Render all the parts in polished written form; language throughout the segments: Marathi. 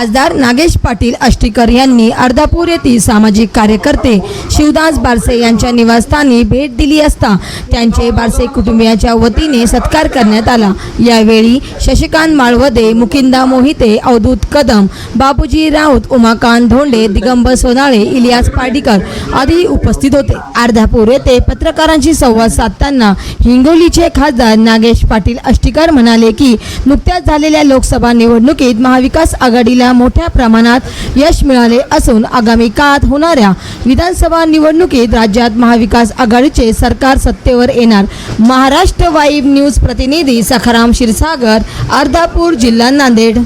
खासदार नागेश पाटील आष्टीकर यांनी अर्धापूर येथील सामाजिक कार्यकर्ते शिवदास बारसे यांच्या निवासस्थानी भेट दिली असता त्यांचे बारसे कुटुंबियांच्या वतीने सत्कार करण्यात आला। यावेळी शशिकांत माळवदे, मुकिंदा मोहिते, अवधूत कदम, बाबूजी राऊत, उमाकांत धोंडे, दिगंबर सोनाळे, इलियास पार्डीकर आदी उपस्थित होते। अर्धापूर येथे पत्रकारांशी संवाद साधताना हिंगोलीचे खासदार नागेश पाटील आष्टीकर म्हणाले की नुकत्याच झालेल्या लोकसभा निवडणुकीत महाविकास आघाडीला मोठ्या प्रमाणात यश मिळाले असून आगामी काळात होणाऱ्या विधानसभा निवडणुकीत राज्यात महाविकास आघाडीचे सरकार सत्तेवर येणार। महाराष्ट्र वाईब न्यूज प्रतिनिधी सखाराम क्षीरसागर, अर्धापूर, जिल्हा नांदेड।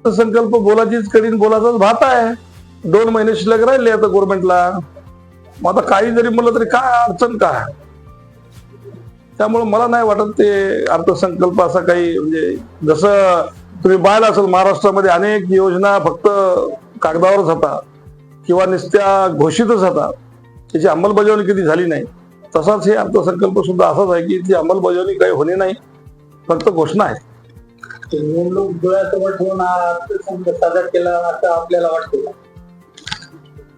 संकल्प बोलाचीच कडीन बोलाचाच भात आहे। 2 महिने शिल्लक राहिले आता गव्हर्नमेंटला। मग आता काही जरी म्हणलं तरी काय अडचण काय, त्यामुळे मला नाही वाटत ते अर्थसंकल्प असा काही, म्हणजे जसं तुम्ही पाहिलं असेल महाराष्ट्रामध्ये अनेक योजना फक्त कागदावरच होता किंवा नुसत्या घोषितच होता, त्याची अंमलबजावणी कधी झाली नाही। तसाच हे अर्थसंकल्प सुद्धा असाच आहे की ती अंमलबजावणी काही होणे नाही, फक्त घोषणा आहे। निवडणूक डोळ्यासमोर ठेवून अर्थसंकल्प सादर केला असं आपल्याला वाटतं?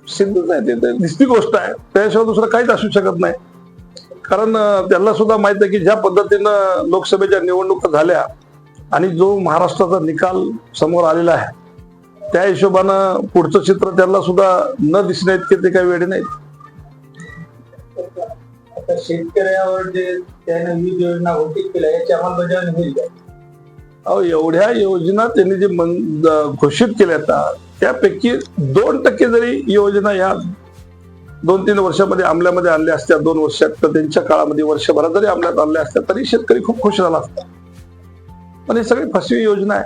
सिद्धच नाही, ते दिसती गोष्ट आहे, त्याशिवाय दुसरं काहीच असू शकत नाही। कारण त्यांना सुद्धा माहित आहे की ज्या पद्धतीनं लोकसभेच्या निवडणुका झाल्या आणि जो महाराष्ट्राचा निकाल समोर आलेला आहे त्या हिशोबानं पुढचं चित्र त्यांना सुद्धा न दिसण्या इतके ते काही वेळे नाहीत। आता शेतकऱ्यावर जे त्याने वीज योजना घोषित केल्या याची अंमलबजावणी होईल का? अहो, एवढ्या योजना त्यांनी जे घोषित केल्या त्यापैकी 2% जरी योजना या 2-3 वर्षामध्ये अंमलामध्ये आणल्या असत्या, 2 वर्षात, तर त्यांच्या काळामध्ये वर्षभरात जरी अंमलात आणल्या असत्या तरी शेतकरी खूप खुश झाला असता। पण ही सगळी फसवी योजना आहे,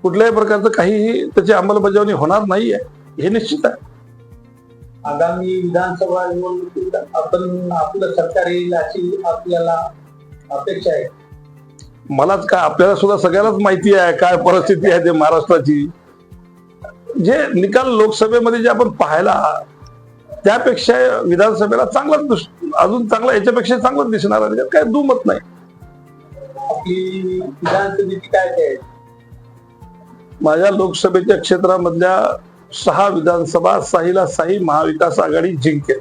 कुठल्याही प्रकारचं काहीही त्याची अंमलबजावणी होणार नाहीये हे निश्चित आहे। आगामी विधानसभा निवडणुकीत आपण आपलं सरकार येईल अशी आपल्याला अपेक्षा आहे? मलाच काय, आपल्याला सुद्धा सगळ्यालाच माहिती आहे काय परिस्थिती आहे ते महाराष्ट्राची। जे निकाल लोकसभेमध्ये जे आपण पाहायला त्यापेक्षा विधानसभेला चांगलाच, अजून चांगला, याच्यापेक्षा चांगलाच दिसणार आहे, काय दुमत नाही। आपली विधानसभेची काय आहे? माझ्या लोकसभेच्या क्षेत्रामधल्या 6 विधानसभा 6ला 6 महाविकास आघाडी जिंकेल,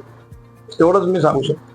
एवढंच मी सांगू शकतो।